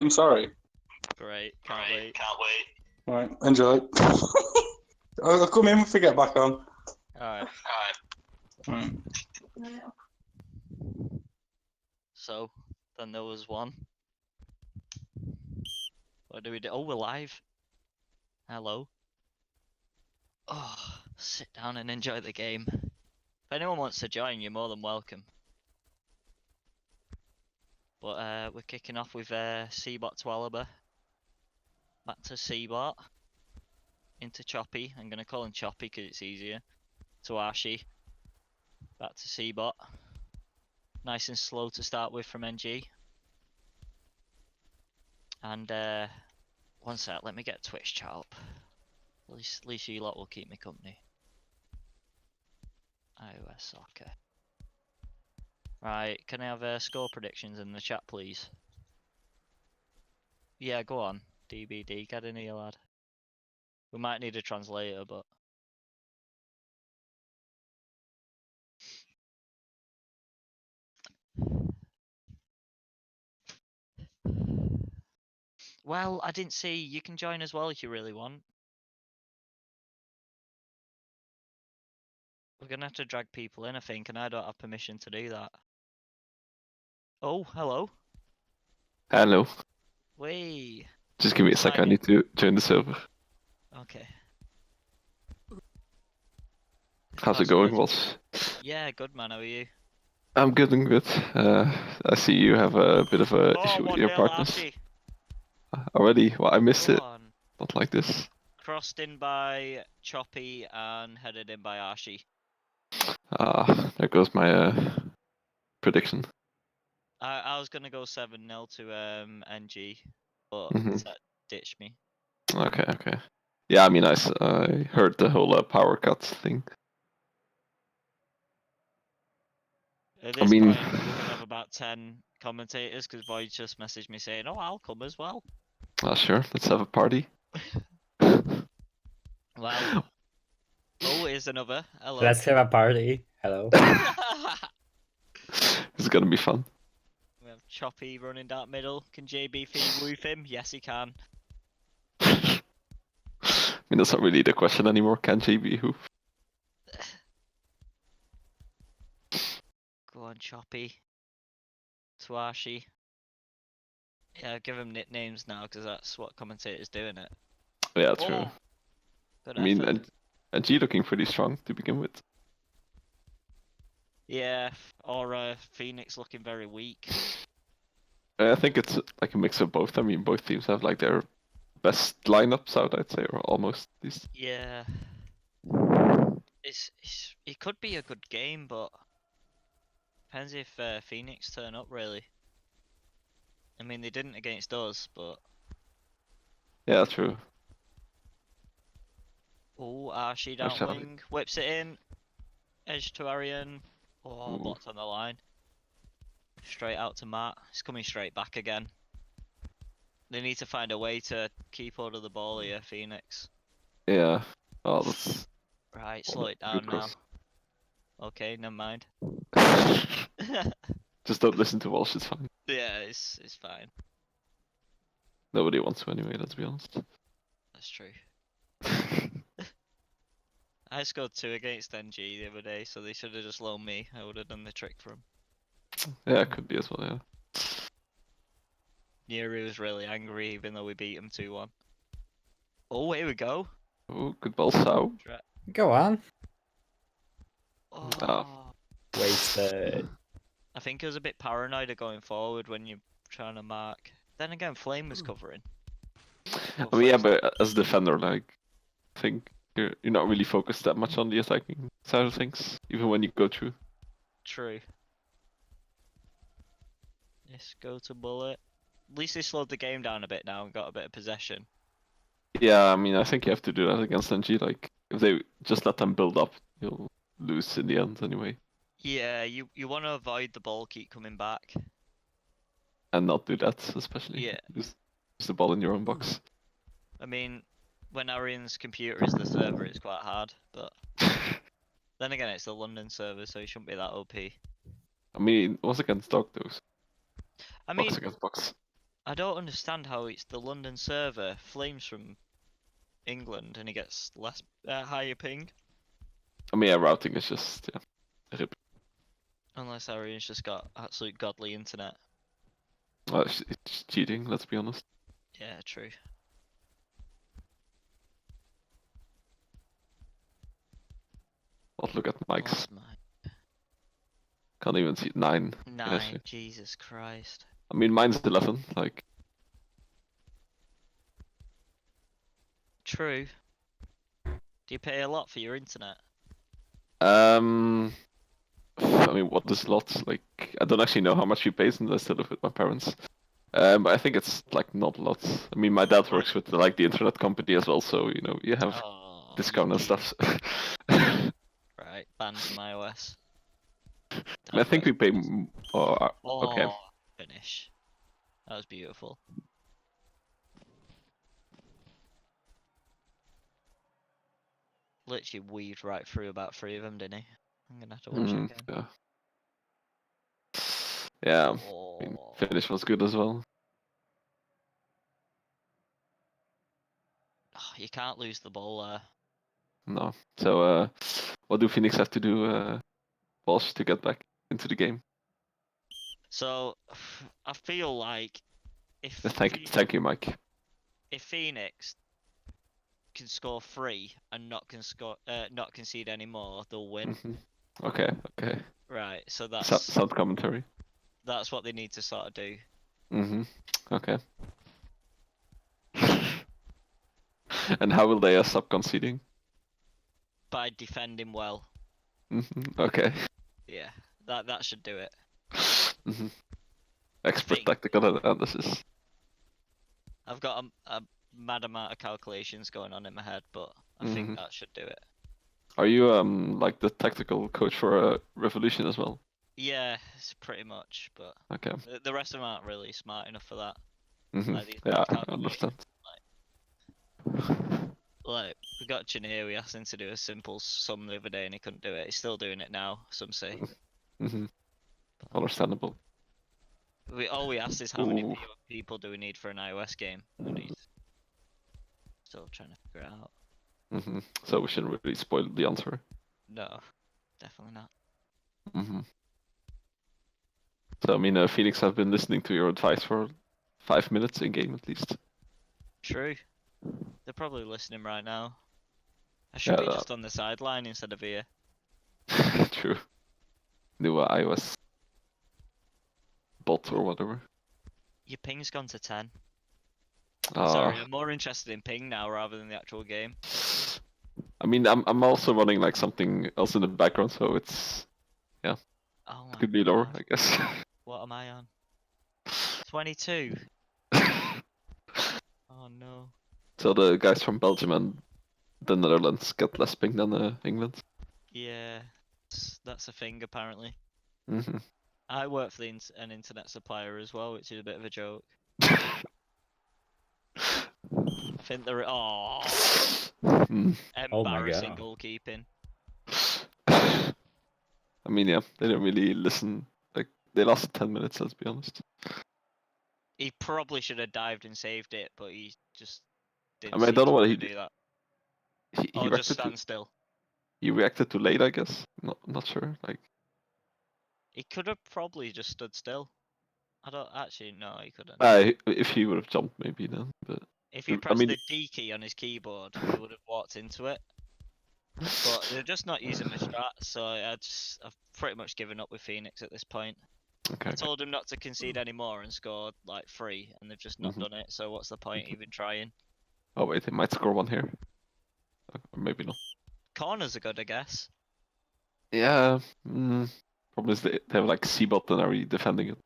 I'm sorry. Great, can't wait. Right, enjoy. I'll come in if we get back on. Alright, Right. so then there was one. What do we do? Oh, we're live. Hello. Oh, sit down and enjoy the game. If anyone wants to join, you're more than welcome. But we're kicking off with Seabot to Alaba. Back to Seabot. Into Choppy. I'm going to call him Choppy because it's easier. To Archie. Back to Seabot. Nice and slow to start with from NG. And one sec, let me get Twitch chat up. At least you lot will keep me company. IOSoccer. Right, can I have score predictions in the chat, please? Yeah, go on. DBD, get in here, lad. We might need a translator, but... Well, I didn't see. You can join as well if you really want. We're gonna have to drag people in, I think, and I don't have permission to do that. Oh, hello. Hello. Wait. Just give me a sec, I need to join the server. Okay. How's it That's going, good. Walsh? Yeah, good man, how are you? I'm good, I'm good. I see you have a bit of a Oh, issue with 1-0 your partners. Archie. Already? Well, I missed Go it. on. Not like this. Crossed in by Choppy and headed in by Archie. There goes my prediction. I was gonna go 7-0 to NG, but Mhm. that ditched me. Okay. Yeah, I mean, I heard the whole power cut thing. At I this mean, point, we're gonna have about 10 commentators because Boyd just messaged me saying, "Oh, I'll come as well." sure, let's have a party. Well, oh, here's another. Hello. Let's have a party. Hello. This is gonna be fun. We have Choppy running down middle. Can JB feed woof him? Yes, he can. I mean, that's not really the question anymore. Can JB who? Go on, Choppy. Twashi. Yeah, give him nicknames now because that's what commentators do, innit? Yeah, true. Oh, good I mean, effort. and G looking pretty strong to begin with. Yeah, or Phoenix looking very weak. I think it's like a mix of both. I mean, both teams have like their best lineups out, I'd say, or almost at least. Yeah. It could be a good game, but depends if Phoenix turn up really. I mean, they didn't against us, but Yeah, true. oh, Archie down Actually, wing, whips it in, edge to Arian. Oh, ooh. blocked on the line. Straight out to Matt. He's coming straight back again. They need to find a way to keep hold of the ball here, Phoenix. Yeah. Oh, that's Right, slow it a good down now. cross. Okay, never mind. Just don't listen to Walsh. It's fine. Yeah, it's fine. Nobody wants to anyway. Let's be honest. That's true. I scored 2 against NG the other day, so they should have just loaned me. I would have done the trick for them. Yeah, it could be as well. Yeah. Neri was really angry, even though we beat him 2-1. Oh, here we go. Oh, good ball, Sao. Go on. Oh. Wasted. I think it was a bit paranoid of going forward when you're trying to mark. Then again, Flame was covering. I mean, yeah, but as a defender, like, I think you're not really focused that much on the attacking side of things, even when you go through. True. Yes, go to bullet. At least they slowed the game down a bit now and got a bit of possession. Yeah, I mean, I think you have to do that against NG. Like, if they just let them build up, you'll lose in the end anyway. Yeah, you want to avoid the ball keep coming back. And not do that, especially. Yeah. Lose the ball in your own box. I mean, when Arian's computer is the server, it's quite hard, but then again, it's the London server, so it shouldn't be that OP. I mean, it was against Dog, though. I Box mean, against box. I don't understand how it's the London server flames from England and he gets less higher ping. I mean, yeah, routing is just rip. Unless Arian's just got absolute godly internet. It's cheating. Let's be honest. Yeah, true. But look at Mike's. What's my Can't even see 9. 9? Jesus Christ. I mean, mine's 11. Like, True. Do you pay a lot for your internet? I mean, what is lots? Like, I don't actually know how much he pays, and I still live with my parents. But I think it's like not lots. I mean, my dad works with like the internet company as well, so you know you have Oh, discount and you stuff. right, banned from iOS. I think we pay. Oh, okay. Oh, finish. That was beautiful. Literally weaved right through about 3 of them, didn't he? I'm gonna have to watch it again. Yeah. Yeah. I mean, Oh. finish was good as well. Oh, you can't lose the ball there. No. So, what do Phoenix have to do, Walsh, to get back into the game? So I feel like if Thank you, Mike. if Phoenix can score 3 and not concede any more, they'll win. Okay. Right. So Sound commentary. that's what they need to sort of do. Okay. And how will they stop conceding? By defending well. Okay. Yeah. That should do it. Expert think- tactical analysis. I've got a mad amount of calculations going on in my head, but I think that should do it. Are you like the tactical coach for Revolution as well? Yeah, it's pretty much, but Okay. the rest of them aren't really smart enough for that. Like these Yeah, mad I understand. Like, we got Janair, we asked him to do a simple sum the other day and he couldn't do it. He's still doing it now, some say. Understandable. All we asked is how many Ooh. people do we need for an iOS game? And he's still trying to figure it out. So we shouldn't really spoil the answer. No, definitely not. So I mean, Phoenix have been listening to your advice for 5 minutes in game at least. True. They're probably listening right now. I should be Yeah, just on the sideline instead of here. True. New iOS bot or whatever. Your ping's gone to 10. Ah. Sorry, I'm more interested in ping now rather than the actual game. I mean, I'm also running like something else in the background, so it's Oh my could be lower, God. I guess. What am I on? 22. Oh no. So the guys from Belgium and the Netherlands get less ping than England. Yeah, that's a thing apparently. Mhm. I work for an internet supplier as well, which is a bit of a joke. I think they're embarrassing God. goalkeeping. I mean, yeah, they didn't really listen. Like they lasted 10 minutes. Let's be honest. He probably should have dived and saved it, but he just didn't. I mean, I don't know what he do did. that. He Or just reacted stand still. He reacted too late, I guess. Not sure. Like He could have probably just stood still. I don't actually no, he couldn't. if he would have jumped, maybe then. But If he I pressed mean, the D key on his keyboard, he would have walked into it. But they're just not using my strat, so I've pretty much given up with Phoenix at this point. okay. I told him not to concede anymore and scored like 3, and they've just not done it. So what's the point even trying? Oh wait, they might score one here. Or maybe not. Corners are good, I guess. Yeah. Problem is they have like C-bot and are really defending it.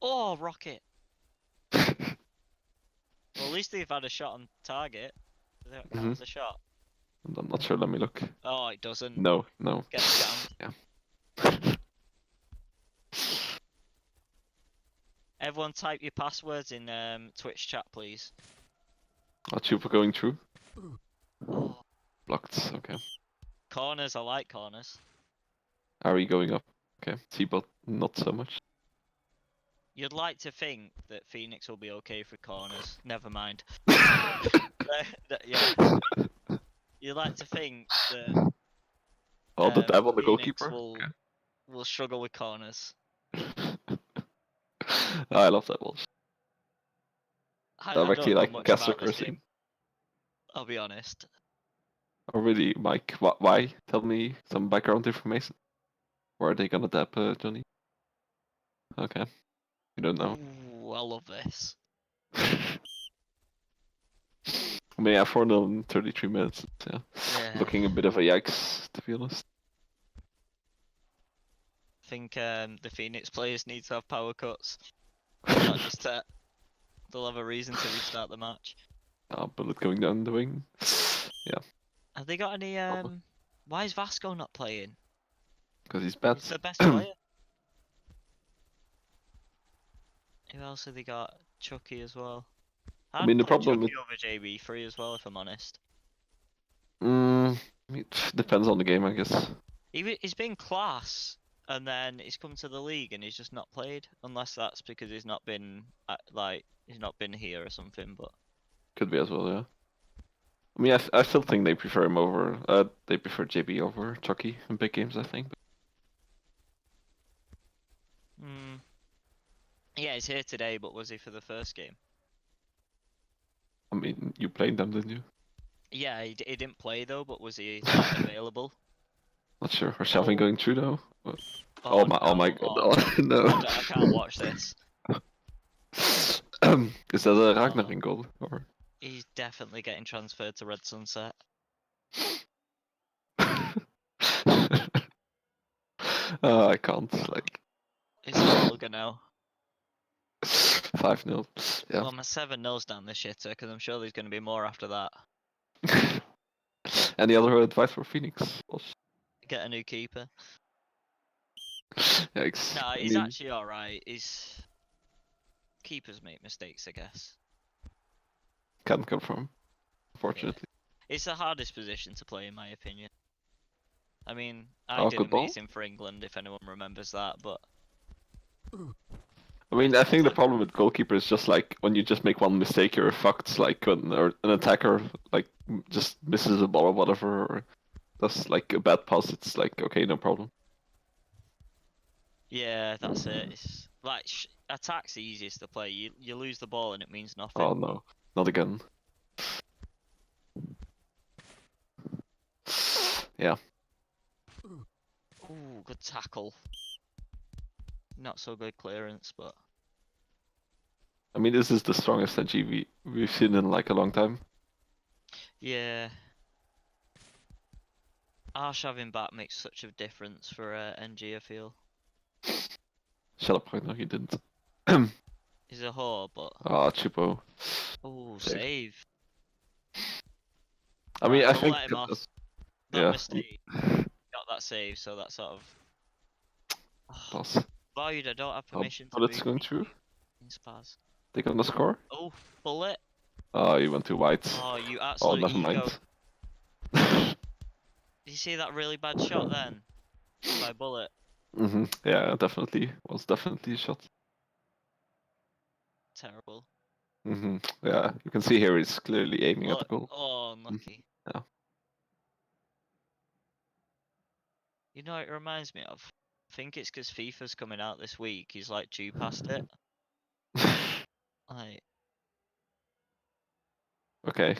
Oh, rocket! Well, at least they've had a shot on target. Does that count as a shot? I'm not sure. Let me look. Oh, it doesn't. No. Get jammed. Yeah. Everyone, type your passwords in Twitch chat, please. Not sure for going through. Oh, Blocked. Okay. corners. I like corners. Are we going up? Okay. C-bot not so much. You'd like to think that Phoenix will be okay for corners. Never mind. Yeah. You'd like to think that Oh, the dab on the Phoenix goalkeeper. will struggle with corners. I love that ball. I I'm don't actually know like much Castle about this cursing. game. I'll be honest. Oh really, Mike? Why? Tell me some background information. Where are they gonna dab Johnny? Okay, you don't know. Ooh, I love this. I mean, yeah, 4-0 in 33 minutes. Yeah. Yeah. Looking a bit of a yikes, to be honest. I think the Phoenix players need to have power cuts. Not just that. They'll have a reason to restart the match. Bullet going down the wing. Yeah, Have they got any why is Vasco not playing? because he's bad. He's the best player. Who else have they got? Chucky as well. I mean, the I'd play problem Chucky with over JB3 as well, if I'm honest. I mean, depends on the game, I guess. He's been class, and then he's come to the league and he's just not played, unless that's because he's not been he's not been here or something. But Could be as well, yeah. I mean, I still think they prefer him over. They prefer JB over Chucky in big games, I think. yeah, he's here today. But was he for the first game? I mean, you played them, didn't you? Yeah, he didn't play though. But was he like available? Not sure. Or Shelvin going through though? Oh Oh my no! god! Oh, Oh, no! I can't watch this. Is that a Ragnar goal? Or He's definitely getting transferred to Red Sunset. I can't. Like It's a Volga now. 5-0. Yeah. Well, my 7-0's down the shitter because I'm sure there's going to be more after that. Any other advice for Phoenix? Get a new keeper. Yikes. No, I he's mean, actually alright. Keepers make mistakes, I guess. can't confirm, unfortunately. It's the hardest position to play, in my opinion. I mean, I Oh, did good ball. amazing for England, if anyone remembers that, but I mean, I think the problem with goalkeeper is just like when you just make one mistake, you're fucked. Like when an attacker like just misses a ball or whatever, or does like a bad pass, it's like okay, no problem. yeah, that's it. It's like attack's the easiest to play. You lose the ball and it means nothing. Oh no, not again. Yeah. Ooh, good tackle. Not so good clearance, but I mean, this is the strongest NG we've seen in like a long time. yeah. Arsh having back makes such a difference for NG, I feel. Shut up, Ragnar, you didn't. He's a whore, but Ah, Chupo. oh, Save. save. I mean, Right, I we'll think let him off. that's- That yeah. mistake got that save, so that sort of. Pass. Void, I don't have permission to Bullet's move going people through. in spaz. They gonna score? Oh, bullet. Oh, you went too wide. Oh, you Oh, absolute never ego. mind. Did you see that really bad shot then? By bullet. Yeah, definitely. Was definitely a shot. Terrible. Yeah, you can see here he's clearly aiming at the goal. Oh, unlucky. Yeah. You know what it reminds me of? I think it's because FIFA's coming out this week. He's like due past it. Like, Okay.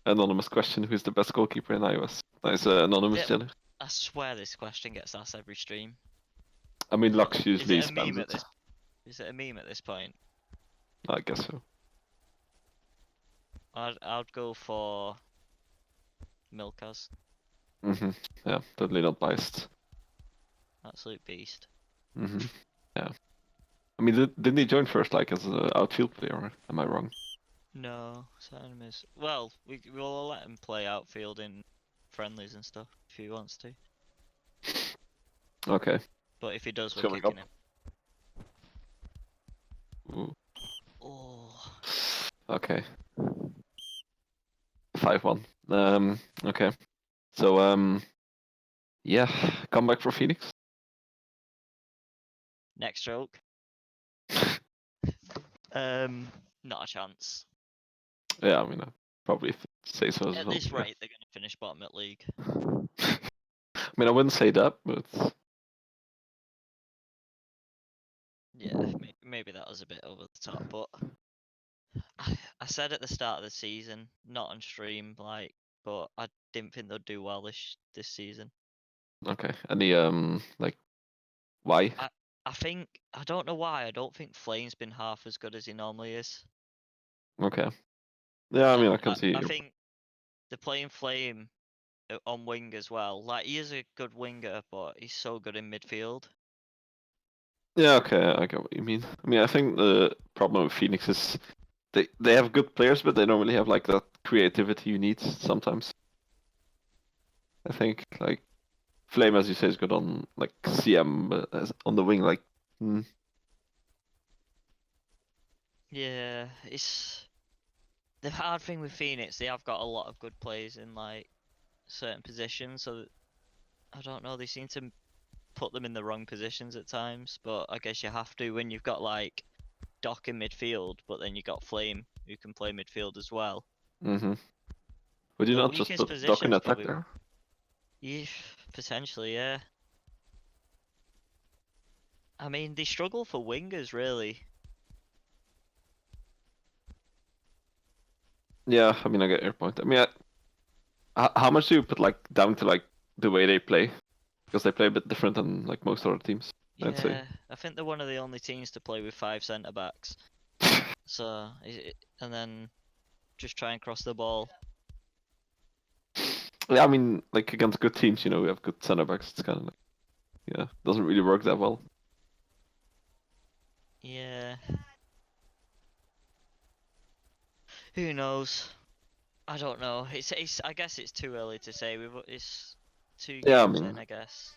Anonymous question: who's the best goalkeeper in iOS? Nice anonymous Yeah. Jenner. I swear this question gets asked every stream. I mean, Lux Is usually it a meme spams at it. this? Is it a meme at this point? I guess so. I'd go for Milkaz. Yeah, totally not biased. Absolute beast. Yeah. I mean, didn't he join first, like as an outfield player? Or am I wrong? No, enemies. Well, we'll let him play outfield in friendlies and stuff if he wants to. Okay. But if he does, we're Coming kicking up. him. Ooh. Oh. Okay. 5-1. Okay. So yeah, comeback for Phoenix. Next stroke. Not a chance. Yeah, I mean, I probably say so as At well. this Yeah. rate, they're going to finish bottom at league. I mean, I wouldn't say that, but Yeah, maybe that was a bit over the top, but I said at the start of the season, not on stream, like, but I didn't think they'd do well this season. okay. Any like, why? I think I don't know why. I don't think Flame's been half as good as he normally is. Okay. Yeah, I mean, And I can see. I think they're playing Flame on wing as well. Like he is a good winger, but he's so good in midfield. Yeah, okay, I get what you mean. I mean, I think the problem with Phoenix is they have good players, but they don't really have like that creativity you need sometimes. I think like Flame, as you say, is good on like CM, but on the wing, like, Yeah, it's the hard thing with Phoenix. They have got a lot of good players in like certain positions, so I don't know. They seem to put them in the wrong positions at times, but I guess you have to when you've got like Doc in midfield, but then you got Flame who can play midfield as well. mm-hmm. Would you The not just weakest put Doc in position's attack probably there? yeah, potentially, yeah. I mean, they struggle for wingers really. Yeah, I mean, I get your point. I mean, how much do you put like down to like the way they play? Because they play a bit different than like most other teams, I'd say. Yeah, I think they're one of the only teams to play with 5 centre backs. So, and then just try and cross the ball. Yeah, I mean, like against good teams, we have good center backs. It's kind of like, yeah, doesn't really work that well. Yeah. Who knows? I don't know. It's I guess it's too early to say. It's 2 Yeah, I games in, mean, I guess.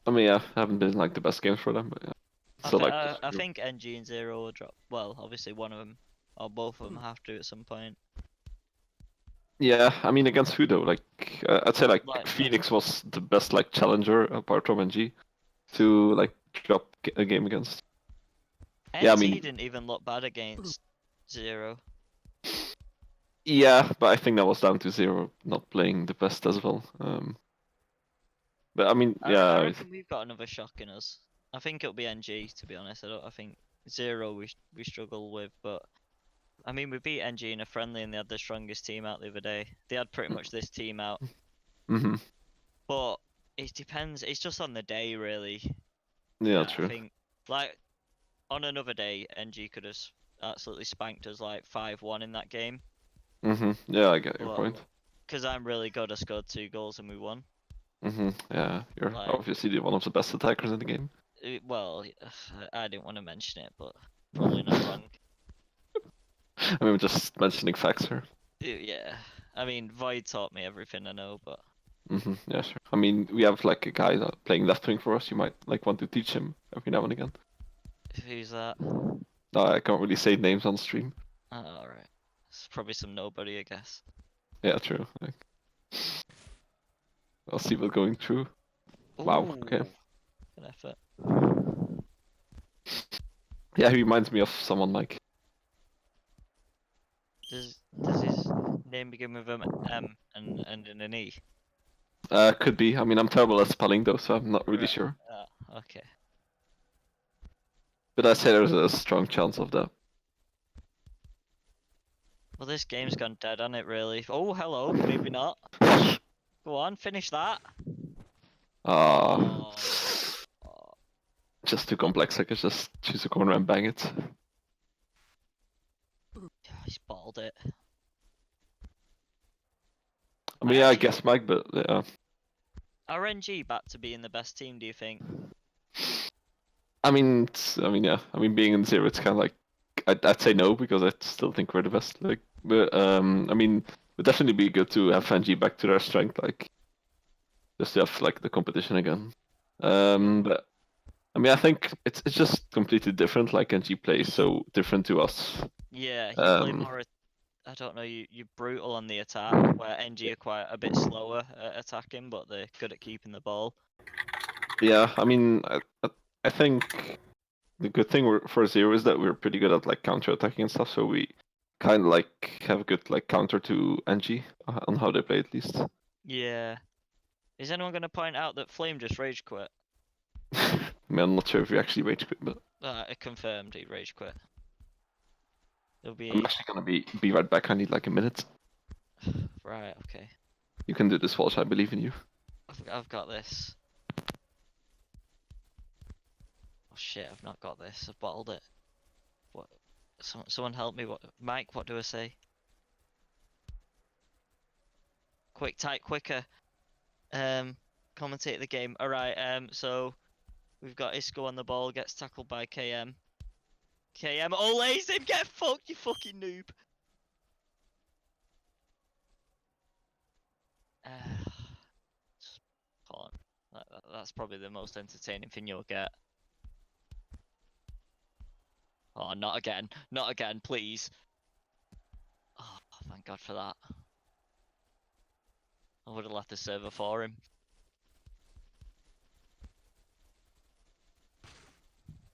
yeah, haven't been like the best games for them, but yeah. So like, I think NG and Zero will drop. Well, obviously one of them or both of them have to at some point. yeah, I mean against who though? Like, I'd say like Like Phoenix was the best like challenger apart from NG to like drop a game against. Yeah, I NT mean, didn't even look bad against Zero. yeah, but I think that was down to Zero not playing the best as well. But I mean, I yeah, reckon we've got another shock in us. I think it'll be NG to be honest. I think Zero we struggle with, but I mean we beat NG in a friendly and they had the strongest team out the other day. They had pretty much this team out, mm-hmm. but it depends. It's just on the day really. Yeah, I true. think like on another day NG could have absolutely spanked us like 5-1 in that game. Mm-hmm. Yeah, I get your But point. because I'm really good, I scored 2 goals and we won. Mm-hmm. Yeah, you're Like, obviously one of the best attackers in the game. well, I didn't want to mention it, but probably not wrong. I mean, just mentioning facts here. Yeah, I mean, Void taught me everything I know, but Mm-hmm. Yeah, sure. I mean, we have like a guy playing left wing for us. You might like want to teach him every now and again. who's that? No, I can't really say names on stream. Oh, alright. It's probably some nobody, I guess. Yeah, true. Like, I'll see what's going through. Wow. Okay. Ooh, good effort. Yeah, he reminds me of someone like. Does his name begin with an M and end in an E? Could be. I mean, I'm terrible at spelling though, so I'm not really Right. sure. Okay. But I say there's a strong chance of that. Well, this game's gone dead on it, really. Oh, hello. Maybe not. Go on, finish that. Ah, Oh. just too complex. I could just choose a corner and bang it. He's balled it. I mean, yeah, I guess Mike, but yeah. RNG back to being the best team, do you think? I mean, yeah. I mean, being in zero, it's kind of like I'd say no because I still think we're the best. Like, but I mean, it would definitely be good to have NG back to their strength, like just to have like the competition again. But I mean, I think it's just completely different. Like NG plays so different to us. Yeah, you play more. I don't know. You're brutal on the attack, where NG are quite a bit slower at attacking, but they're good at keeping the ball. Yeah, I mean, I think the good thing for Zero is that we're pretty good at like counter attacking and stuff, so we kind of like have a good like counter to NG on how they play at least. Yeah. Is anyone going to point out that Flame just rage quit? I mean, I'm not sure if we actually rage quit, but It confirmed he rage quit. It'll I'm be actually gonna be right back. I need like a minute. right. Okay. You can do this, Walsh. I believe in you. I've got this. Oh shit! I've not got this. I've bottled it. What? Someone help me. What? Mike? What do I say? Quick, tight, quicker. Commentate the game. All right. So we've got Isco on the ball. Gets tackled by KM. KM olays him. Get fucked, you fucking noob. Come on. That's probably the most entertaining thing you'll get. Oh, not again. Not again, please. Oh, thank God for that. I would have left the server for him.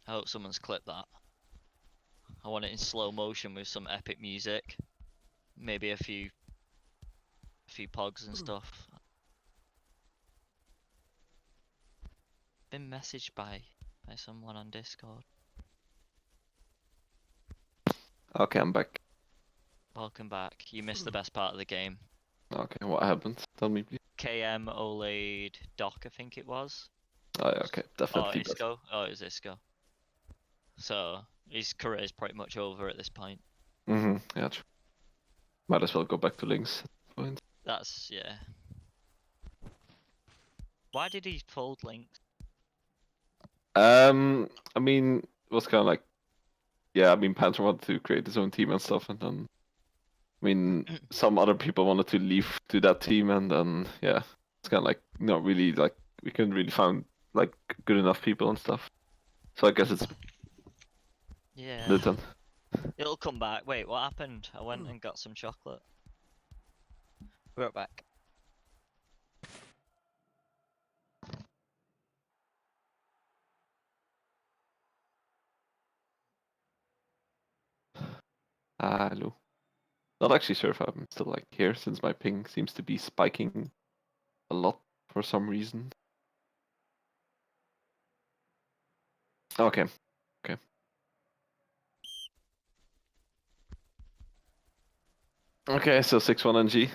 I hope someone's clipped that. I want it in slow motion with some epic music. Maybe a few pogs and stuff. Been messaged by someone on Discord. Okay, I'm back. Welcome back. You missed the best part of the game. Okay, what happened? Tell me, please. KM Olayed Doc, I think it was. Oh, yeah, okay, Oh, definitely. Isco. Oh, it was Isco. So his career is pretty much over at this point. Yeah, true. Might as well go back to links at this point. That's yeah. Why did he fold links? I mean, it was kind of like, yeah, I mean, Panther wanted to create his own team and stuff, and then, I mean, some other people wanted to leave to that team, and then, yeah, it's kind of like, not really, like, we couldn't really find, like, good enough people and stuff. So I guess it's Yeah. the then. It'll come back. Wait, what happened? I went and got some chocolate. We're right back. Hello. Not actually sure if I'm still, like, here, since my ping seems to be spiking a lot for some reason. Okay. Okay, so 6-1 NG.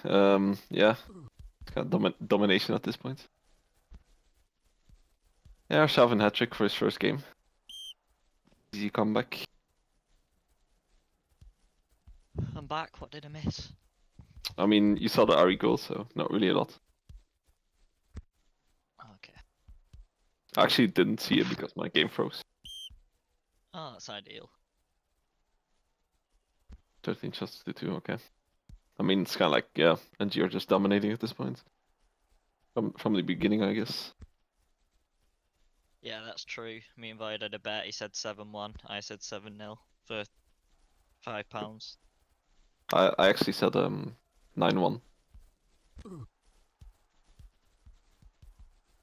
Yeah, it's kind of domination at this point. Yeah, Shavin hat-trick for his first game. Easy comeback. I'm back. What did I miss? I mean, you saw the Ari goal, so not really a lot. Okay. I actually didn't see it because my game froze. Oh, that's ideal. 13 shots to 2, okay. I mean, it's kind of like, yeah, NG are just dominating at this point. From the beginning, I guess. Yeah, that's true. Me and Void had a bet. He said 7-1. I said 7-0 for £5. I actually said 9-1.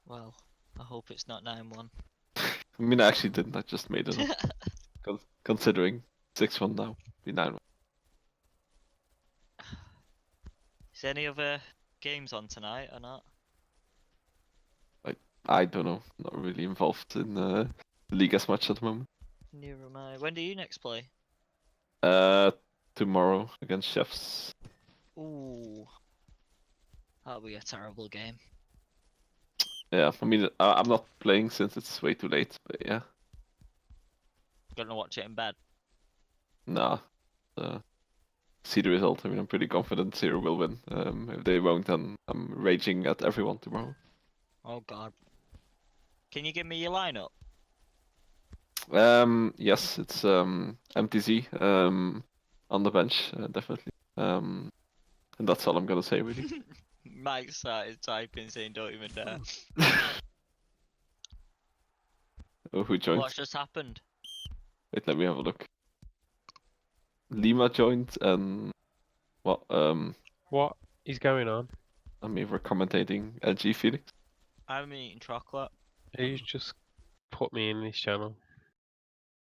Well, I hope it's not 9-1. I mean, I actually didn't. I just made it up. Considering 6-1 now, be 9-1. Is there any other games on tonight or not? I don't know. Not really involved in the league as much at the moment. Neither am I. When do you next play? Tomorrow against Chefs. Ooh. That'll be a terrible game. Yeah, I mean, I'm not playing since it's way too late, but yeah. Gonna watch it in bed. Nah. See the result. I mean, I'm pretty confident Zero will win. If they won't, then I'm raging at everyone tomorrow. Oh god. Can you give me your lineup? Yes, it's MTZ on the bench, definitely. And that's all I'm gonna say, really. Mike started typing saying don't even dare. Oh, who joined? What's just happened? Wait, let me have a look. Lima joined, and what? What is going on? I mean, we're commentating LG Phoenix. I'm eating chocolate. Who's just put me in this channel?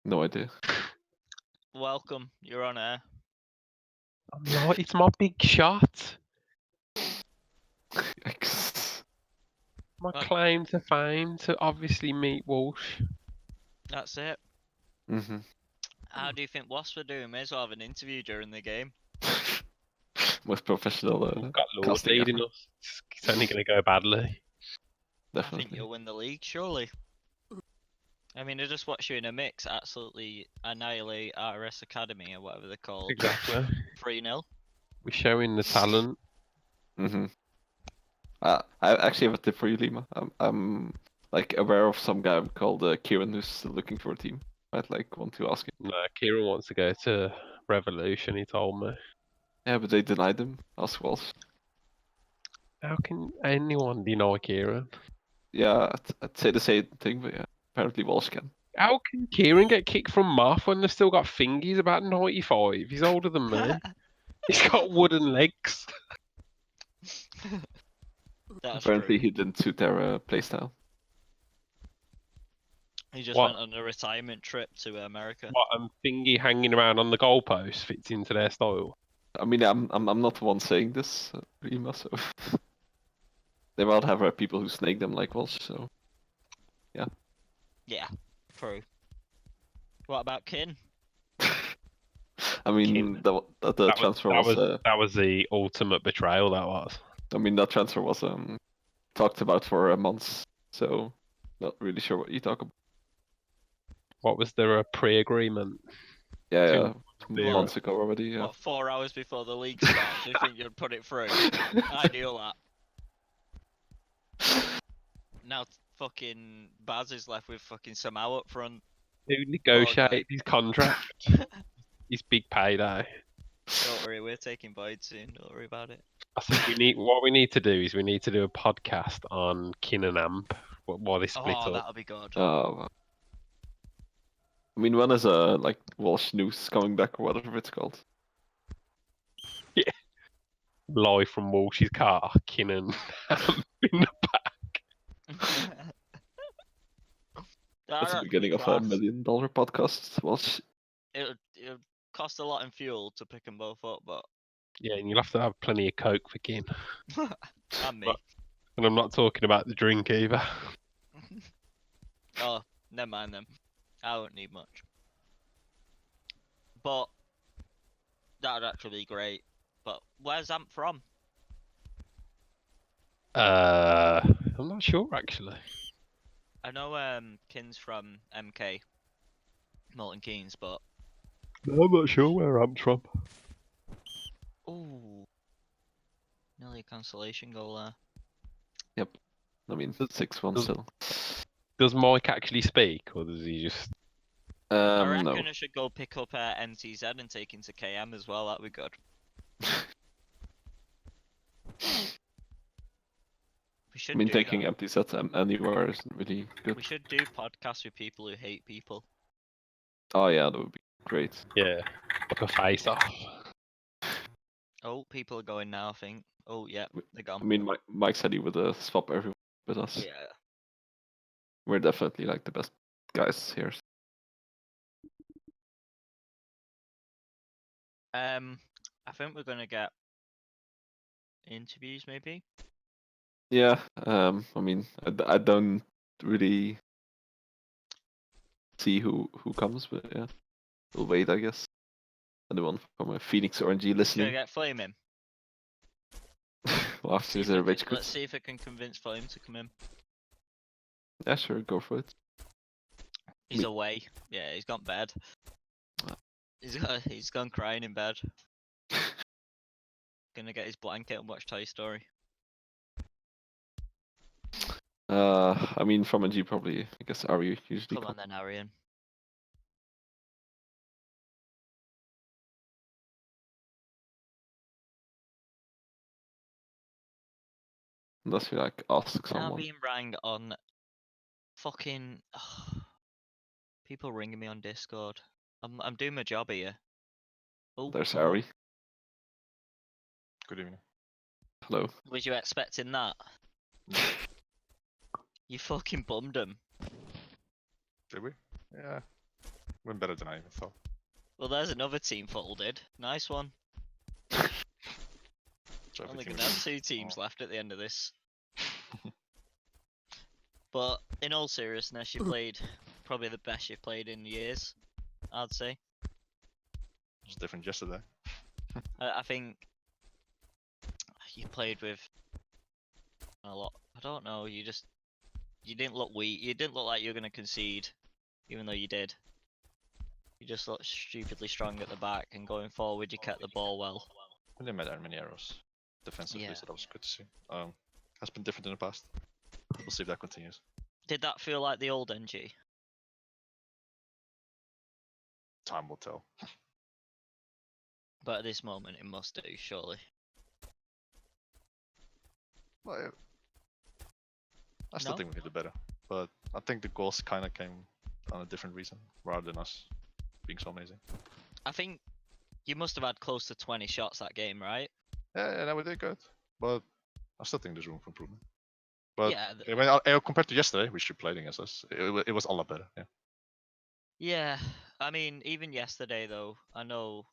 No idea. Welcome, you're on air. I'm not. It's my big shot. Yikes. My Well- claim to fame to obviously meet Walsh. That's it. Mm-hmm. How do you think Wasp are doing? May as well have an interview during the game. Most professional. We've got Lord casting leading ever. us. It's only going to go badly. I think Definitely. you'll win the league, surely. I mean, I just watched you in a mix absolutely annihilate RS Academy or whatever they're called. Exactly. 3-0. We're showing the talent. Mm-hmm. I actually have a tip for you, Lima. I'm like aware of some guy called Kieran who's still looking for a team. I'd like want to ask him. No, Kieran wants to go to Revolution, he told me. Yeah, but they denied him. Ask Walsh. How can anyone deny Kieran? Yeah, I'd say the same thing, but yeah, apparently Walsh can. How can Kieran get kicked from Moth when they've still got fingies about 95? He's older than me. He's got wooden legs. That's Apparently true. he didn't suit their playstyle. He just What? went on a retirement trip to America. What, thingy hanging around on the goalpost fits into their style? I mean, I'm not the one saying this, Lima, so they might have people who snake them like Walsh. So Yeah, true. What about Kin? I mean, Kin. the transfer was. That was the ultimate betrayal. That was. I mean, that transfer was talked about for months. So not really sure what you talk about. What was there a pre-agreement? Yeah, Two- yeah, months ago already. Yeah. What, 4 hours before the league starts? You think you'd put it through? Ideal that. Now fucking Baz is left with fucking Samau up front. Who negotiated his contract? His big payday. Don't worry, we're taking Boyd soon. Don't worry about it. I think what we need to do is we need to do a podcast on Kin and Amp while they split Oh, up. that'll be good. I mean, when is like Walsh News coming back or whatever it's called? Live from Walsh's car, Kin and Amp in the back. That's the That'd beginning be of a class. $1 million podcast. Walsh. It'll cost a lot in fuel to pick them both up, but Yeah, and you'll have to have plenty of coke for Kin. and me. But- And I'm not talking about the drink either. Oh, never mind them. I don't need much. But that'd actually be great. But where's Amp from? I'm not sure actually. I know Kin's from MK, Milton Keynes, but No, I'm not sure where Amp's from. ooh, nearly a cancellation goal there. I mean, 6-1 does- still. Does Mike actually speak, or does he just? I reckon No. I should go pick up NTZ and take him to KM as well. That'd be good. We should I mean, do taking that. empty sets anywhere isn't really good. We should do podcasts with people who hate people. Oh yeah, that would be great. Yeah, like a face off. Oh, people are going now, I think. Oh, yeah, they're I gone. mean, Mike said he would swap everyone with us. Yeah. We're definitely like the best guys here. I think we're gonna get interviews, maybe. Yeah. I mean, I don't really see who comes, but yeah, we'll wait, I guess. Anyone from a Phoenix RNG Should I listening? get Flaming? Well, after See if the I rage can- quit. Let's see if I can convince Flame to come in. Yeah, sure, go for it. He's Me- away. Yeah, he's gone bed. Ah. He's gone crying in bed. Gonna get his blanket and watch Toy Story. I mean, from a G probably. I guess Ari usually. Come on then, Arian. Unless you like ask Now someone. being rang on fucking people ringing me on Discord. I'm doing my job here. Oh, There's Ari. Good evening. Hello. was you expecting that? You fucking bummed him. Did we? Yeah. Went better than I even thought. Well, there's another team folded. Nice one. So Only everything gonna have was- 2 teams left at the end of this. But in all seriousness, you played probably the best you've played in years, I'd say. was different yesterday. I think you played with a lot. I don't know. You didn't look weak. You didn't look like you were gonna concede, even though you did. You just looked stupidly strong at the back, and going forward, you kept the ball well. We didn't make that many errors defensively, Yeah. so that was good to see. Has been different in the past. We'll see if that continues. Did that feel like the old NG? Time will tell. But at this moment, it must do, surely. Well, I still No? think we could do better, but I think the goals kind of came on a different reason rather than us being so amazing. I think you must have had close to 20 shots that game, right? Yeah, we did good, but I still think there's room for improvement. But Yeah, compared to yesterday, which you played against us, it was a lot better. Yeah. Yeah, I mean, even yesterday though, I know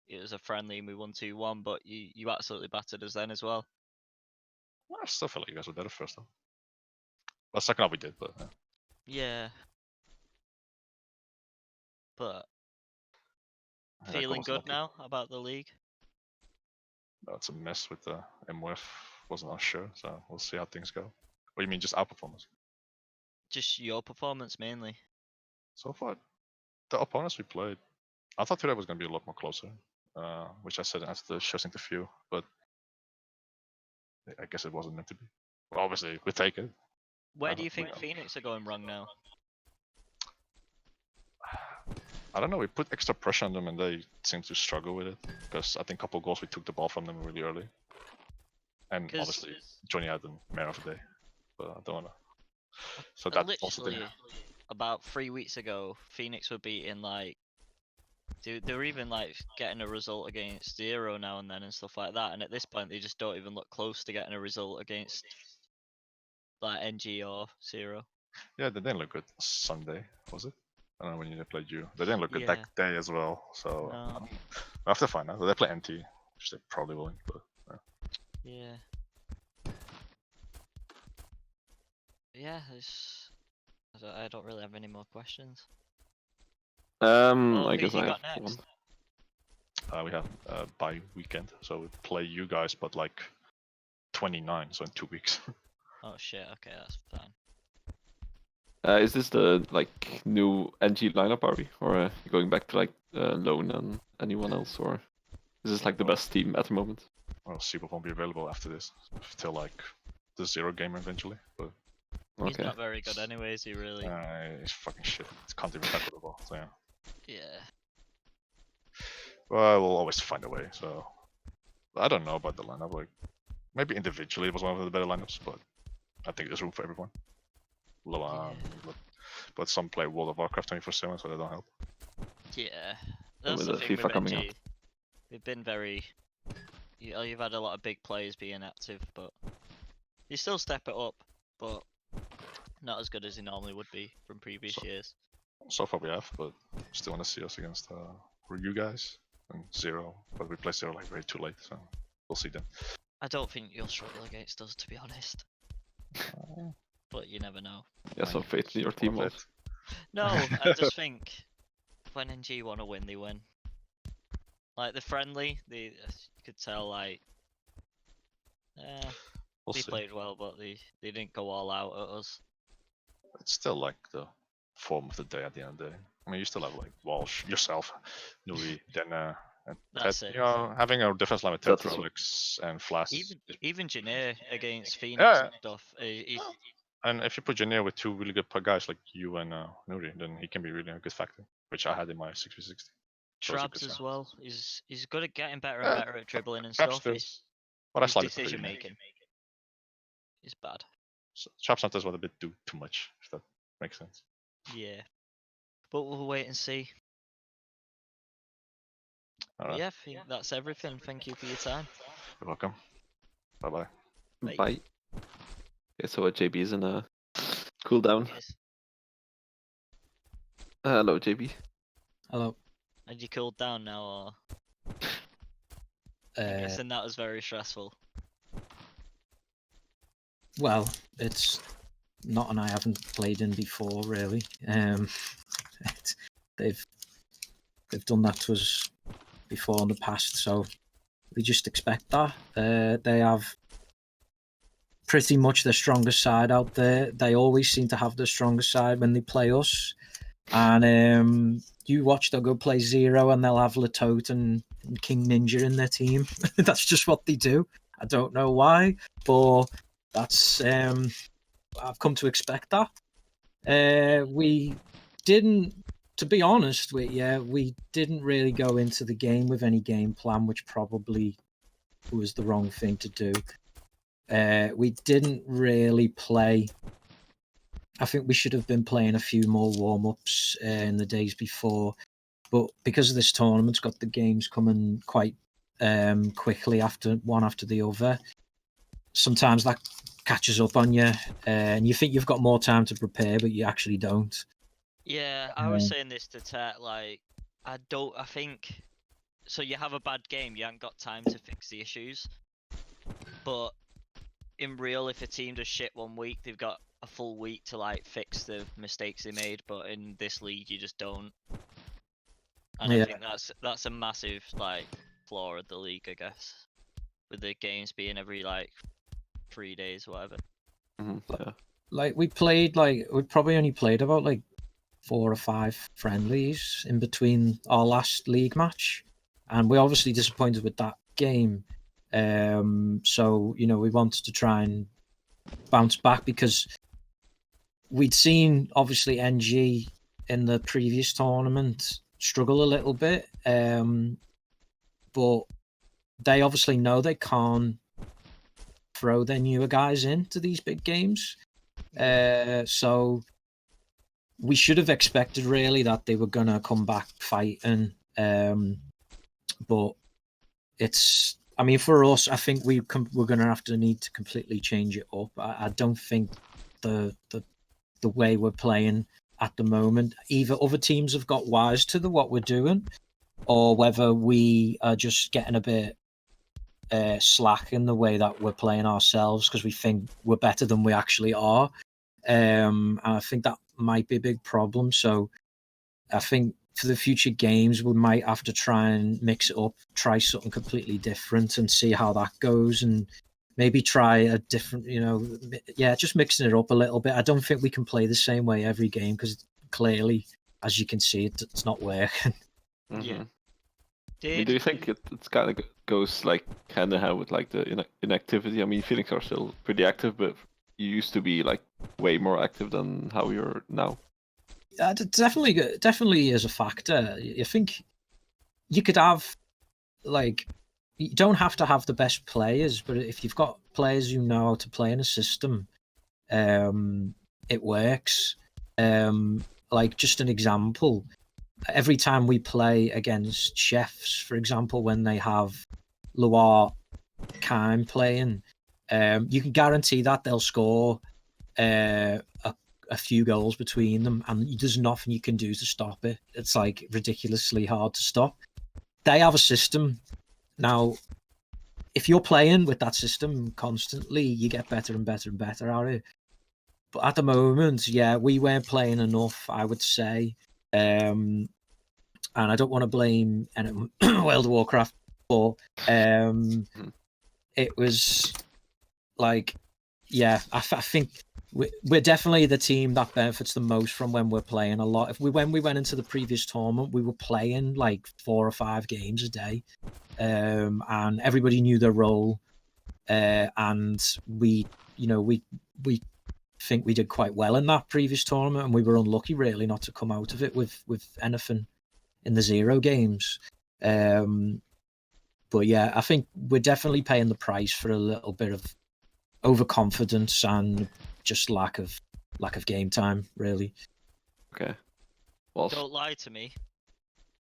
it was a friendly and we won 2-1, but you absolutely battered us then as well. Well, I still feel like you guys were better first half. Well, second half we did, but Yeah. But that feeling goal's good not good. now about the league? It's a mess with the MWF. Wasn't unsure, so we'll see how things go. What do you mean, just our performance? Just your performance mainly. So far, the opponents we played, I thought today was going to be a lot more closer, which I said after the show's interview, but I guess it wasn't meant to be. Well, obviously, we take it. Where do you think Yeah. Phoenix are going wrong now? I don't know, we put extra pressure on them and they seem to struggle with it, because I think a couple of goals we took the ball from them really early. And 'Cause- obviously, Johnny had the mare of the day, but I don't wanna. So that also Literally, didn't. about 3 weeks ago, Phoenix were beating like they were even like getting a result against Zero now and then and stuff like that. And at this point, they just don't even look close to getting a result against like NG or Zero. Yeah, they didn't look good Sunday, was it? I don't know when they played you. They didn't look good Yeah. that day as well, so No. I have to find out. They play NT, which they probably won't, but Yeah. Yeah, I don't really have any more questions. I who guess you I got have next? one. we have bye weekend, so we play you guys, but like 29, so in 2 weeks. Oh shit, okay, that's fine. Is this the like new NG lineup, are we? Or you going back to like Lone and anyone else, or is this like the best team at the moment? Well, Super won't be available after this till like the Zero game eventually, but He's Okay. not very good anyway, is he really? it's fucking shit. It can't even tackle the ball, so yeah. Yeah. Well, we'll always find a way. So I don't know about the lineup. Like maybe individually it was one of the better lineups, but I think there's room for everyone. Loan, but some play World of Warcraft 24/7, so they don't help. Yeah. And That's with the the thing with FIFA coming NG. We've been very you've had a lot of big players being active, but you still step it up, but not as good as he normally would be from previous years. So far we have, but still want to see us against you guys and Zero, but we play Zero like way too late, so we'll see then. I don't think you'll struggle against us, to be honest. But you never know. Yeah, so fate in your team Well, was. No, I just think when NG want to win, they win. Like the friendly, you could tell like, we'll they see. played well, but they didn't go all out at us. It's still like the form of the day at the end of the day. I mean, you still have like Walsh, yourself, Nui, then and That's Ted, it. you know, having a defense line with Ted, That is- Rolex, and Flash. Even Janae against Phoenix Yeah. and stuff. And if you put Janier with two really good guys like you and Nuri, then he can be really a good factor, which I had in my 6v60. So it's a Trabs good as sign. well. He's good at getting better Yeah, and better at dribbling and Traps stuff. too. His But I slightly prefer decision Janier. making is bad. So, Traps sometimes want a bit too much, if that makes sense. Yeah. But we'll wait and see. But Alright, yeah, I think that's everything. Thank you for your time. you're welcome. Bye bye. Bye. Bye. Okay, so JB's in a cooldown. Yes. Hello, JB. Hello. Had you cooled down now, or I'm guessing that was very stressful. Well, it's not an I haven't played in before, really. They've done that to us before in the past, so we just expect that. They have pretty much the strongest side out there. They always seem to have the strongest side when they play us. And you watch, they'll go play Zero and they'll have Latote and King Ninja in their team. That's just what they do. I don't know why, but that's I've come to expect that. We didn't, to be honest with you, we didn't really go into the game with any game plan, which probably was the wrong thing to do. We didn't really play. I think we should have been playing a few more warm-ups in the days before, but because of this tournament's got the games coming quite quickly after the other, sometimes that catches up on you, and you think you've got more time to prepare, but you actually don't. Yeah, I was saying this to Tet, like, I think, so you have a bad game, you haven't got time to fix the issues, but in real, if a team does shit one week, they've got a full week to, like, fix the mistakes they made, but in this league, you just don't. And Yeah. I think that's a massive, like, flaw of the league, I guess, with the games being every, like, 3 days, whatever. Yeah. Like we probably only played about like 4 or 5 friendlies in between our last league match, and we're obviously disappointed with that game. So we wanted to try and bounce back because we'd seen obviously NG in the previous tournament struggle a little bit, but they obviously know they can't throw their newer guys into these big games. So we should have expected really that they were gonna come back fighting, but it's. I mean, for us, I think we're gonna need to completely change it up. I don't think the way we're playing at the moment, either other teams have got wise to what we're doing, or whether we are just getting a bit slack in the way that we're playing ourselves because we think we're better than we actually are. And I think that might be a big problem. So I think for the future games, we might have to try and mix it up, try something completely different and see how that goes, and maybe try a different, just mixing it up a little bit. I don't think we can play the same way every game because clearly, as you can see, it's not working. Yeah. I mean, do you think it's kind of goes like hand in hand with like the inactivity? I mean, Phoenix are still pretty active, but you used to be like way more active than how you're now. Definitely is a factor. I think you could have, like, you don't have to have the best players, but if you've got players who know how to play in a system, it works. Like, just an example, every time we play against Chefs, for example, when they have Loire Kime playing, you can guarantee that they'll score a few goals between them, and there's nothing you can do to stop it. It's like ridiculously hard to stop. They have a system. Now, if you're playing with that system constantly, you get better and better and better at it. But at the moment, yeah, we weren't playing enough, I would say. And I don't want to blame World of Warcraft, but it was like, yeah, I think we're definitely the team that benefits the most from when we're playing a lot. When we went into the previous tournament, we were playing like 4 or 5 games a day, and everybody knew their role, and we think we did quite well in that previous tournament, and we were unlucky really not to come out of it with anything in the Zero games. But yeah, I think we're definitely paying the price for a little bit of overconfidence and just lack of game time, really. Okay. Well, Don't lie to me,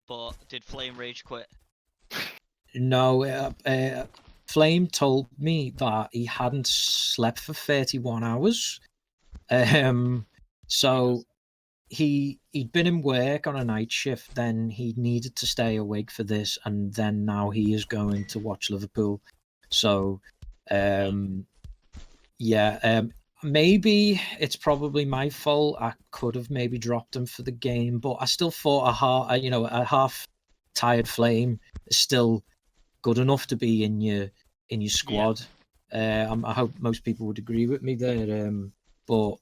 but did Flame Rage quit? No, Flame told me that he hadn't slept for 31 hours. So he'd been in work on a night shift, then he needed to stay awake for this, and then now he is going to watch Liverpool. So maybe it's probably my fault. I could have maybe dropped him for the game, but I still thought a half tired Flame is still good enough to be in your squad. I hope most people would agree with me there. But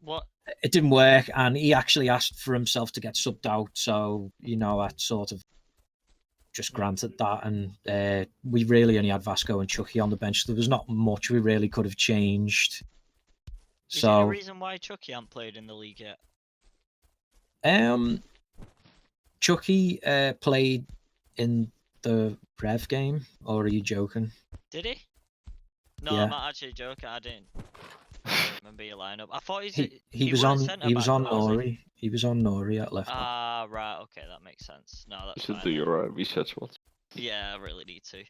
What? it didn't work, and he actually asked for himself to get subbed out. So I sort of just granted that, and we really only had Vasco and Chucky on the bench. There was not much we really could have changed. Is there a So reason why Chucky hasn't played in the league yet? Chucky played in the Rev game, or are you joking? Did he? No, Yeah. I'm not actually joking. I didn't remember your lineup. I thought He was weren't on centre he was back, on though, was Nori. He was on Nori at left back. Ah, right. Okay, that makes sense. No, You that's should fine. do your research once. Yeah, I really need to.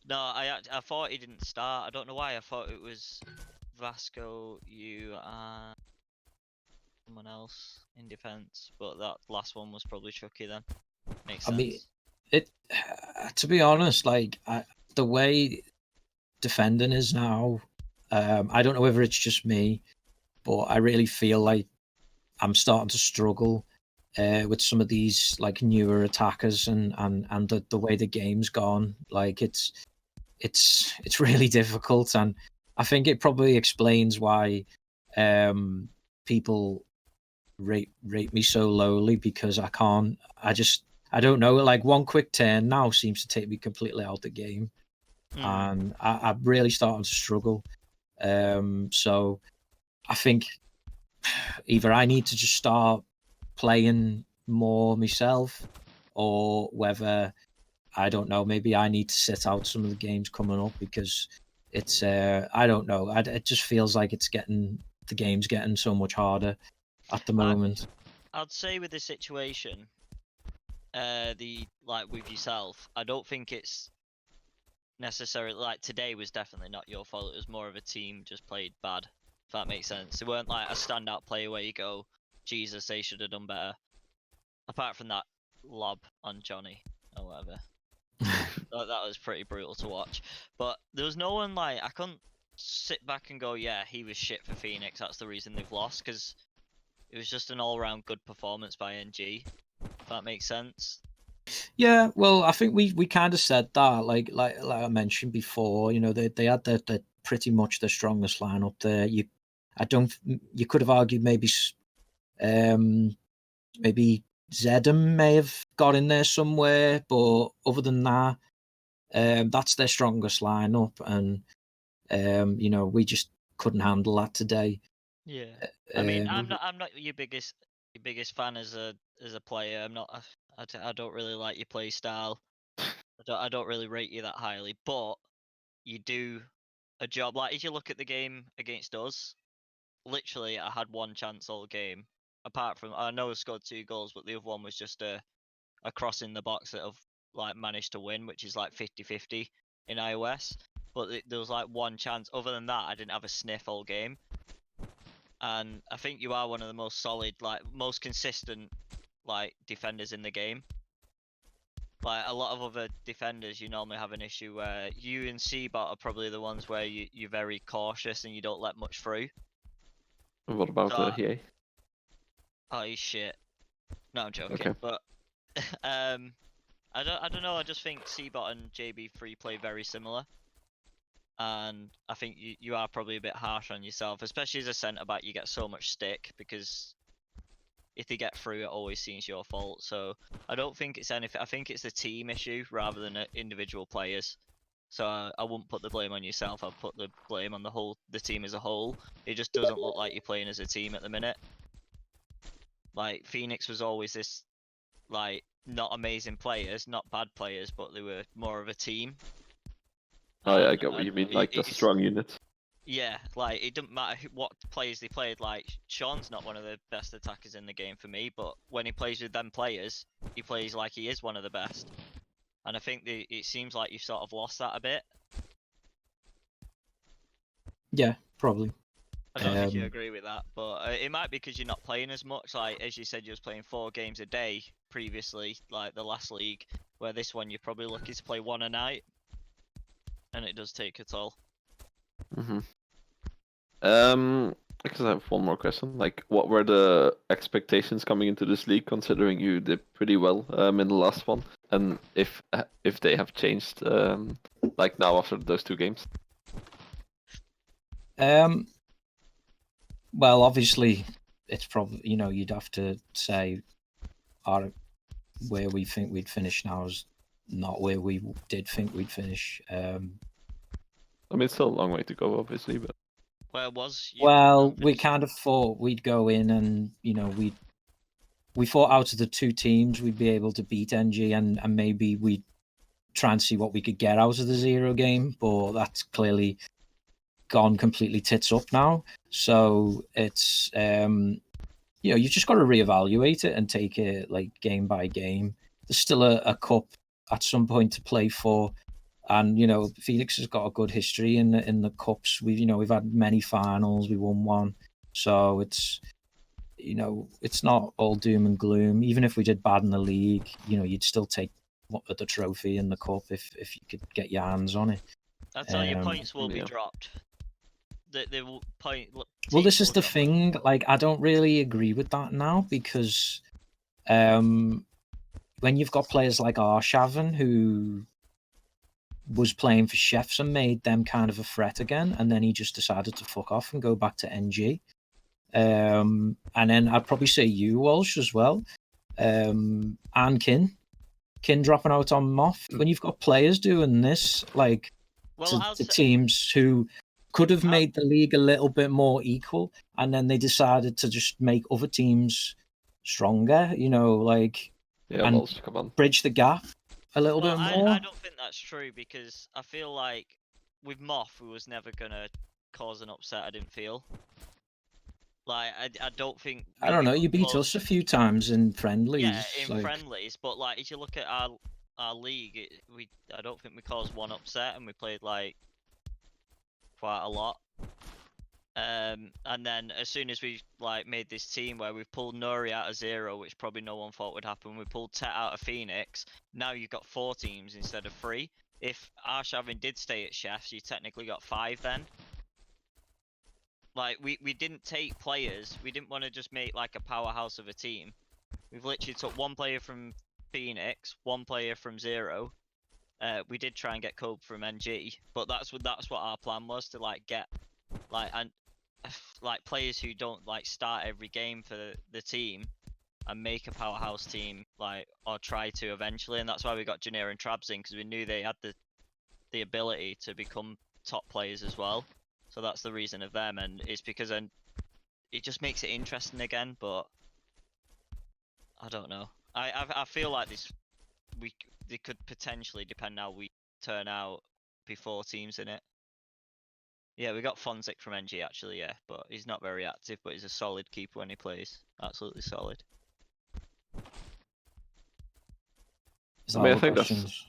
No, I thought he didn't start. I don't know why. I thought it was Vasco, you, and someone else in defence. But that last one was probably Chucky then. Makes I sense. mean, to be honest, like the way defending is now, I don't know whether it's just me, but I really feel like I'm starting to struggle with some of these like newer attackers and the way the game's gone. Like it's really difficult, and I think it probably explains why people rate me so lowly, because I don't know, like one quick turn now seems to take me completely out the game, and I'm really starting to struggle. So I think either I need to just start playing more myself, or whether, I don't know, maybe I need to sit out some of the games coming up, because it's I don't know. It just feels like the game's getting so much harder at the moment. I'd say with this situation, with yourself, I don't think it's necessarily like today was definitely not your fault. It was more of a team just played bad. If that makes sense. It weren't like a standout player where you go, Jesus, they should have done better. Apart from that lob on Johnny or whatever. That was pretty brutal to watch. But there was no one I couldn't sit back and go, yeah, he was shit for Phoenix. That's the reason they've lost, because it was just an all-round good performance by NG. If that makes sense. Yeah, well, I think we kind of said that, like I mentioned before. They had their pretty much their strongest lineup there. You could have argued maybe Zedham may have got in there somewhere, but other than that, that's their strongest lineup, and we just couldn't handle that today. Yeah, I mean, I'm not your biggest fan as a player. I'm not. I don't really like your play style. I don't really rate you that highly, but you do a job. Like if you look at the game against us, literally I had one chance all game. Apart from, I know I scored 2 goals, but the other one was just a cross in the box that I've managed to win, which is like 50-50 in iOS. But there was like one chance. Other than that, I didn't have a sniff all game. And I think you are one of the most solid, most consistent, defenders in the game. Like a lot of other defenders, you normally have an issue where you and Seabot are probably the ones where you're very cautious and you don't let much through. What about EA? Oh, he's shit. No, I'm joking. Okay. But I don't know. I just think Seabot and JB3 play very similar, and I think you are probably a bit harsh on yourself, especially as a centre back. You get so much stick because if they get through, it always seems your fault. So I don't think it's anything. I think it's a team issue rather than individual players. So I wouldn't put the blame on yourself. I'd put the blame on the team as a whole. It just doesn't look like you're playing as a team at the minute. Like Phoenix was always this, not amazing players, not bad players, but they were more of a team. Oh yeah, I get what you mean. Like a strong unit. Yeah, it doesn't matter what players they played. Like Sean's not one of the best attackers in the game for me, but when he plays with them players, he plays like he is one of the best. And I think it seems like you've sort of lost that a bit. Yeah, probably. I don't know if you Um, agree with that, but it might be because you're not playing as much. Like as you said, you was playing 4 games a day previously, like the last league. Where this one, you're probably lucky to play 1 a night, and it does take a toll. Mm-hmm. I guess I have one more question. Like, what were the expectations coming into this league, considering you did pretty well in the last one, and if they have changed like now after those 2 games? Well, obviously, it's probably you'd have to say where we think we'd finish now is not where we did think we'd finish. I mean, it's still a long way to go, obviously, but Where was you? Well, we kind of thought we'd go in and we thought out of the 2 teams we'd be able to beat NG and maybe we'd try and see what we could get out of the 0 game, but that's clearly gone completely tits up now. So it's you've just got to reevaluate it and take it like game by game. There's still a cup at some point to play for, and Phoenix has got a good history in the cups. We've had many finals. We won one, so it's it's not all doom and gloom. Even if we did bad in the league, you'd still take the trophy in the cup if you could get your hands on it. I tell you, Um, points will be yeah. dropped. They will Well, teams this is will the drop. thing. Like, I don't really agree with that now because when you've got players like Arshavin who was playing for Chefs and made them kind of a threat again, and then he just decided to fuck off and go back to NG. And then I'd probably say you, Walsh, as well, and Kin dropping out on Moth. When you've got players doing this, like to teams who could have made the league a little bit more equal, and then they decided to just make other teams stronger, like yeah, and Walsh, come on. bridge the gap a little bit more. I don't think that's true because I feel like with Moth, we was never gonna cause an upset. I didn't feel like I don't think. I don't know. You beat us a few times in friendlies. Yeah, in friendlies, but like if you look at our league, I don't think we caused 1 upset, and we played like quite a lot. And then as soon as we like made this team where we've pulled Nuri out of 0, which probably no one thought would happen, we pulled Tet out of Phoenix. Now you've got 4 teams instead of 3. If Arshavin did stay at Chefs, you technically got 5 then. Like we didn't take players. We didn't want to just make like a powerhouse of a team. We've literally took 1 player from Phoenix, 1 player from 0. We did try and get Kobe from NG, but that's what our plan was, to like get like players who don't like start every game for the team and make a powerhouse team, like, or try to eventually. And that's why we got Janir and Trabs in, because we knew they had the ability to become top players as well. So that's the reason of them, and it's because then it just makes it interesting again. But I don't know. I feel like they could potentially, depend how we turn out, be 4 teams in it. Yeah, we got Fonzik from NG actually, yeah, but he's not very active, but he's a solid keeper when he plays. Absolutely solid. Is I mean, that I think questions?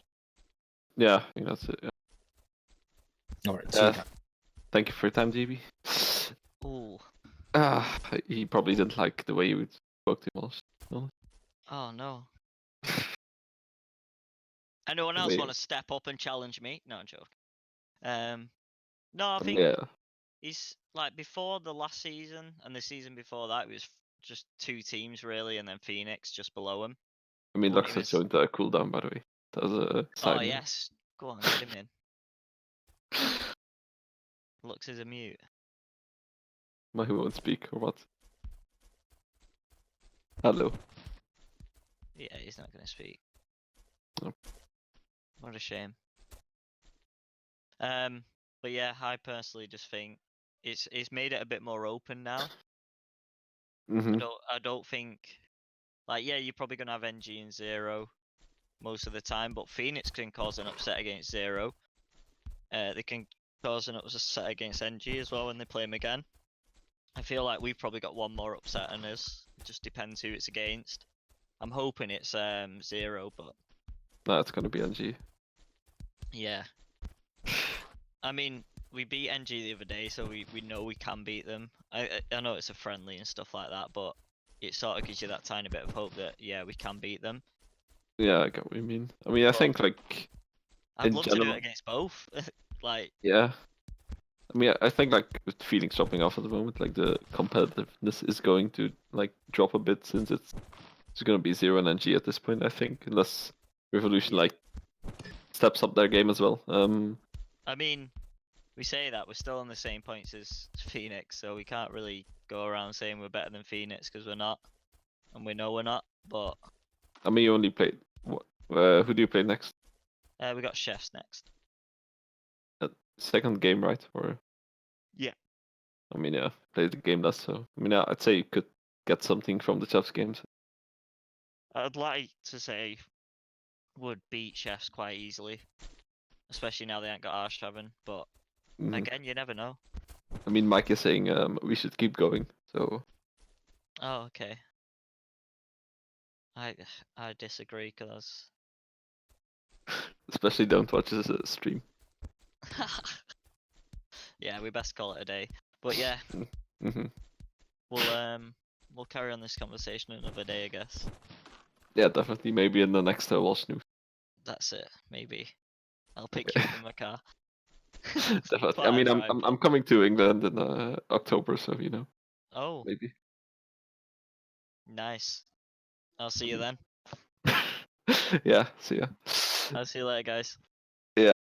Yeah, I think that's it. Yeah. All right. See you guys. Thank you for your time, GB. Ooh. He probably didn't like the way you spoke to him. Oh no. Anyone else want to step up and challenge me? No, I'm joking. No, I think he's like, before the last season and the season before that, it was just 2 teams really, and then Phoenix just below him. I mean, Lux has joined the cooldown, by the way. That was a side note. Yes, go on, get him in. Lux is a mute. He won't speak, or what? Hello. Yeah, he's not going to speak. No. What a shame. But yeah, I personally just think it's made it a bit more open now. I don't think, like, yeah, you're probably gonna have NG and 0 most of the time, but Phoenix can cause an upset against 0. They can cause an upset against NG as well when they play him again. I feel like we've probably got 1 more upset than us. It just depends who it's against. I'm hoping it's 0, but no, it's gonna be NG. yeah. I mean, we beat NG the other day, so we know we can beat them. I know it's a friendly and stuff like that, but it sort of gives you that tiny bit of hope that yeah, we can beat them. Yeah, I get what you mean. I mean, I But- think like I'd in love to do general, it against both. Like, yeah. I mean, I think like with feelings dropping off at the moment, like the competitiveness is going to like drop a bit since it's going to be 0 and NG at this point. I think unless Revolution Yeah. like steps up their game as well. I mean, we say that we're still on the same points as Phoenix, so we can't really go around saying we're better than Phoenix because we're not, and we know we're not. But I mean, you only played what? Who do you play next? we got Chefs next. Second game, right? Or Yeah. I mean, yeah, played the game less. So I mean, I'd say you could get something from the Chefs games. I'd like to say would beat Chefs quite easily, especially now they ain't got Arshaven. But Mhm. again, you never know. I mean, Mike is saying we should keep going. So Oh, okay. I disagree because especially don't watch this stream. yeah, we best call it a day. But yeah, Hmm. we'll carry on this conversation another day, I guess. Yeah, definitely. Maybe in the next Watch News. That's it. Maybe I'll pick you up in my car. Definitely. But I mean, drive, I'm coming to England in October, so you know, Oh, maybe. nice. I'll see you then. Yeah. See ya. I'll see you later, guys.